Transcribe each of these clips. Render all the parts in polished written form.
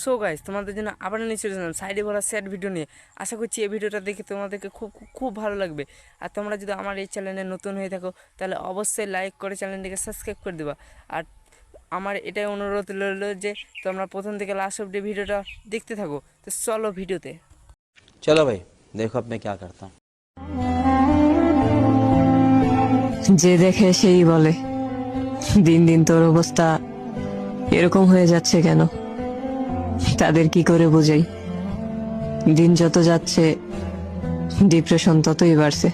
So guys, তোমাদের জন্য আবার নিয়ে চলে এলাম সাইডে ভরা স্যাড ভিডিও নিয়ে। আশা করছি এই ভিডিওটা দেখে তোমাদেরকে খুব খুব ভালো লাগবে। আর তোমরা যদি আমার এই চ্যানেলে নতুন হয়ে থাকো তাহলে অবশ্যই লাইক করে চ্যানেলটিকে সাবস্ক্রাইব করে দেবা। আর আমার এটাই অনুরোধ রইল যে তোমরা প্রথম থেকে লাস্ট অব্দি ভিডিওটা দেখতে থাকো। তো চলো ভিডিওতে। चलो भाई देखो अब मैं क्या करता हूँ। যে দেখে সেই বলে, দিন দিন তোর অবস্থা এরকম হয়ে যাচ্ছে কেন? তাদের কি করে বোঝাই? দিন যত যাচ্ছে ডিপ্রেশন ততই বাড়ছে।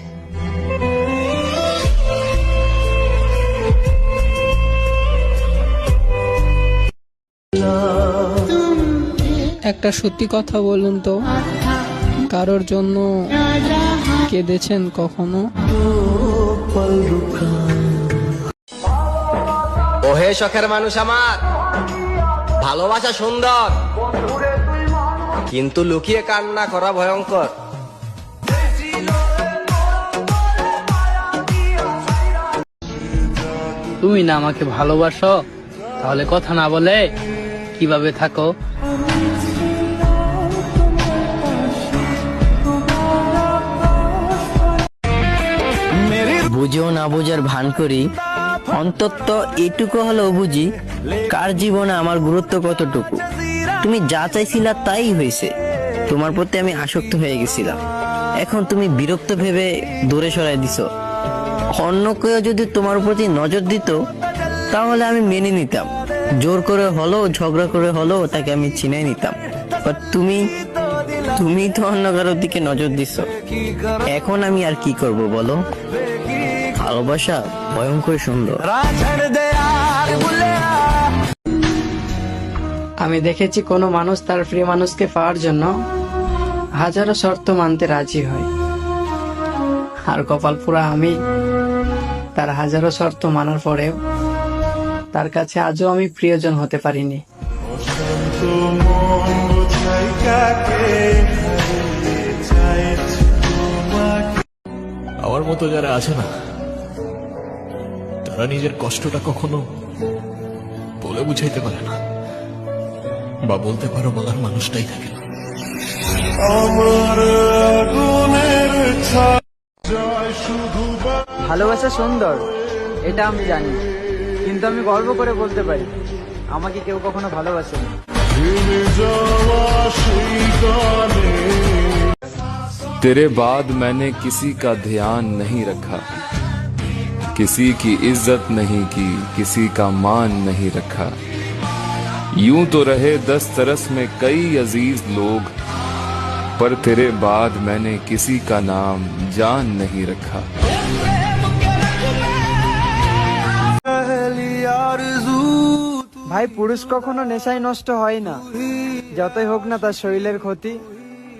একটা সত্যি কথা বলুন তো, কারোর জন্য কেঁদেছেন কখনো? ওহে শখের মানুষ আমার, ভালোবাসা সুন্দর কিন্তু লুকিয়ে কান্না করা ভয়ঙ্কর। তুমি না আমাকে ভালোবাসো, তাহলে কথা না বলে কিভাবে থাকো? বুঝেও না বোঝার ভান করি, অন্তত এটুকু হলেও বুঝি কার জীবনে আমার গুরুত্ব কতটুকু। তুমি যা চাইছিলা তাই হয়েছে, তোমার প্রতি আমি আসক্ত হয়ে গেছিলাম, এখন তুমি বিরক্ত ভেবে দূরে সরাই দিছো। অন্য কেউ যদি তোমার প্রতি নজর দিত তাহলে আমি মেনে নিতাম, জোর করে হলেও ঝগড়া করে হলেও তাকে আমি চিনে নিতাম। বাট তুমি তো অন্য কারোর দিকে নজর দিছো, এখন আমি আর কি করব বলো? ভালোবাসা ভয়ঙ্কর সুন্দর। আমি দেখেছি কোনো মানুষ তার প্রিয় মানুষকে পাওয়ার জন্য হাজারো শর্ত মানতে রাজি হয়, আর কপাল পুরা আমি, তার হাজারো শর্ত মানার পরেও তার কাছে আজও আমি প্রিয়জন হতে পারিনি। আমার মতো যারা আছে না, তারা নিজের কষ্টটা কখনো বলে বুঝাইতে পারে না, বা বলতে পারো বলার মানুষটাই থাকে না। ভালোবাসা সুন্দর, এটা আমি জানি, কিন্তু আমি গর্ব করে বলতে পারি আমাকে কেউ কখনো ভালোবাসেনি। तेरे बाद मैंने किसी का ध्यान नहीं रखा, किसी की इज्जत नहीं की, किसी का मान नहीं रखा। यूं तो रहे दस्तरस में कई अजीज लोग, पर तेरे बाद मैंने किसी का नाम जान नहीं रखा। ভাই, পুরুষ কখনো নেশায় নষ্ট হয় না, যতই হোক না তার শরীরের ক্ষতি।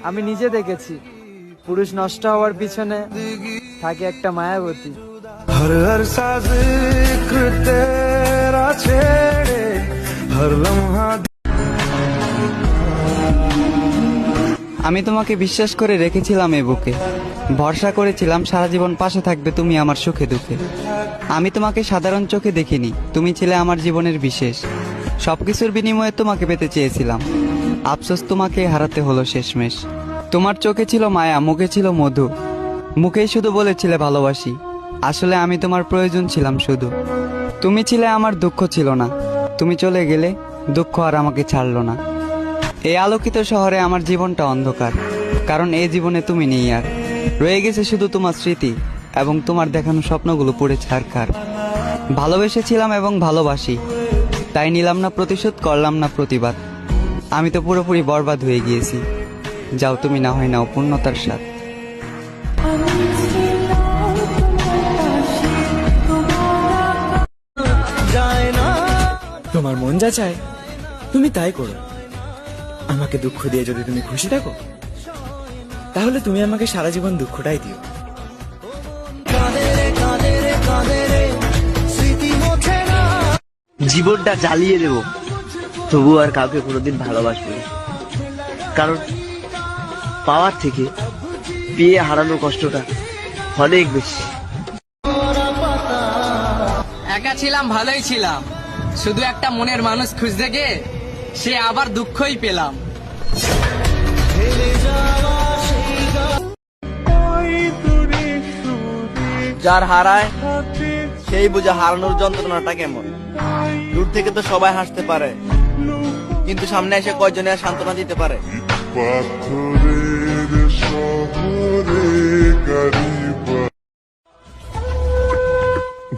আমি নিজে দেখেছি, পুরুষ নষ্ট হওয়ার পিছনে থাকে একটা মায়াবতী। আমি তোমাকে বিশ্বাস করে রেখেছিলাম এ বুকে, ভরসা করেছিলাম সারা জীবন পাশে থাকবে তুমি আমার সুখে দুঃখে। আমি তোমাকে সাধারণ চোখে দেখিনি, তুমি ছিলে আমার জীবনের বিশেষ। সবকিছুর বিনিময়ে তোমাকে পেতে চেয়েছিলাম, আফসোস তোমাকে হারাতে হলো শেষমেশ। তোমার চোখে ছিল মায়া, মুখে ছিল মধু, মুখেই শুধু বলেছিলে ভালোবাসি, আসলে আমি তোমার প্রয়োজন ছিলাম শুধু। তুমি ছিলে আমার দুঃখ ছিল না, তুমি চলে গেলে দুঃখ আর আমাকে ছাড়লো না। এই আলোকিত শহরে আমার জীবনটা অন্ধকার, কারণ এই জীবনে তুমি নেই আর, রয়ে গেছে শুধু তোমার স্মৃতি এবং তোমার দেখানো স্বপ্নগুলো পুড়ে ছারখার। ভালোবেসেছিলাম এবং ভালোবাসি, তাই নিলাম না প্রতিশোধ, করলাম না প্রতিবাদ। আমি তো পুরোপুরি বরবাদ হয়ে গিয়েছি, যাও তুমি না হয় নাও পূর্ণতার স্বাদ। তোমার মন যা চায় তুমি তাই করো। আমাকে দুঃখ দিয়ে যদি তুমি খুশি থাকো, তাহলে তুমি আমাকে সারা জীবন দুঃখটাই দিও। জীবনটা জ্বালিয়ে দেব, তবু আর কাউকে কোনোদিন ভালোবাসবো না, কারণ পাওয়ার থেকে পেয়ে হারানোর কষ্টটা অনেক বেশি। একা ছিলাম, ভালোই ছিলাম, শুধু একটা মনের মানুষ খুঁজতে গিয়ে সে আবার দুঃখই পেলাম। যার হারায় সেই বুঝে হারানোর যন্ত্রণাটা কেমন। দূর থেকে তো সবাই হাসতে পারে, কিন্তু সামনে এসে কয়জনে আর সান্ত্বনা দিতে পারে?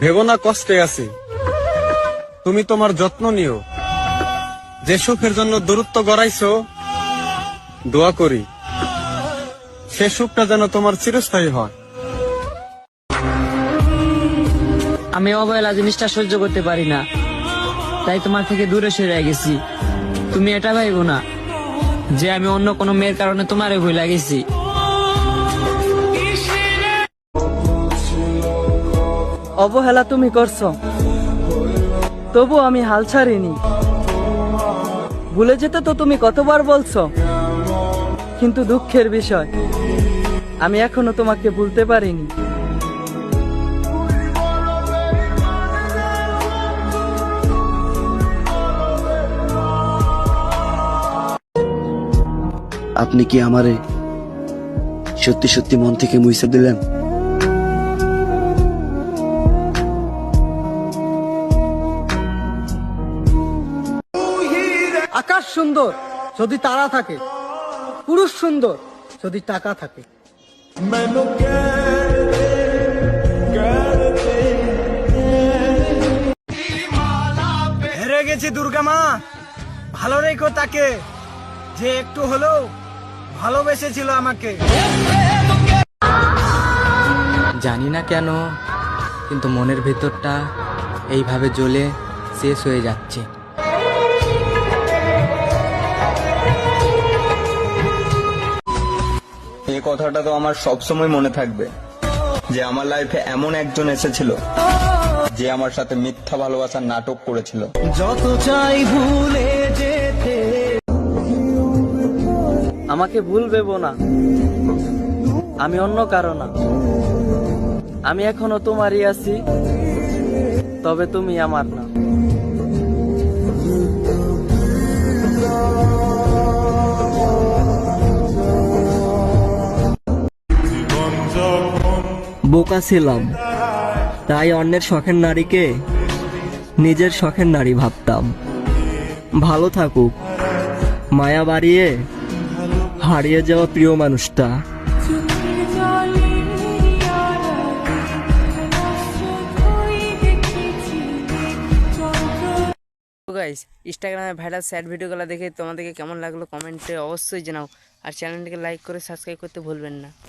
ভেবো না কষ্টে আছি, তুমি তোমার যত্ন নিও। যে সুখের জন্য দূরত্ব গড়াইছো, দোয়া করি সে সুখটা যেন তোমার চিরস্থায়ী হয়। আমি অবহেলা জিনিসটা সহ্য করতে পারি না, তাই তোমার থেকে দূরে সরে গেছি। তুমি এটা ভাইবো না যে আমি অন্য কোনো মেয়ের কারণে তোমারে ভুলে গেছি। অবহেলা তুমি করছো, তবু আমি হাল ছাড়িনি। ভুলে যেতে তো তুমি কতবার বলছো, কিন্তু দুঃখের বিষয় আমি এখনো তোমাকে ভুলতে পারিনি। আপনি কি আমারে সত্যি সত্যি মন থেকে মুছে দিলেন? আকাশ সুন্দর যদি তারা থাকে, পুরুষ সুন্দর যদি টাকা থাকে। হেরে গেছি দুর্গা মা, ভালো রেখো তাকে যে একটু হলেও ভালোবেসেছিল আমাকে। জানি না কেন, কিন্তু মনের ভেতরটা এইভাবে জ্বলে শেষ হয়ে যাচ্ছে। এই কথাটা তো আমার সবসময় মনে থাকবে যে আমার লাইফে এমন একজন এসেছিল যে আমার সাথে মিথ্যা ভালোবাসার নাটক করেছিল। যত চাই ভুলে যেতে, আমাকে ভুল ভেবো না, আমি অন্য কারো না। আমি এখনো তোমারই আছি, তবে তুমি আমার না। বোকা ছিলাম, তাই অন্যের শখের নারীকে নিজের শখের নারী ভাবতাম। ভালো থাকুক, মায়া বাড়িয়ে হারিয়ে যাওয়া প্রিয় মানুষটা। গাইস, ইনস্টাগ্রামে ভাইরাল স্যাড ভিডিওগুলো দেখে তোমাদেরকে কেমন লাগলো কমেন্টে অবশ্যই জানাও, আর চ্যানেলটিকে লাইক করে সাবস্ক্রাইব করতে ভুলবেন না।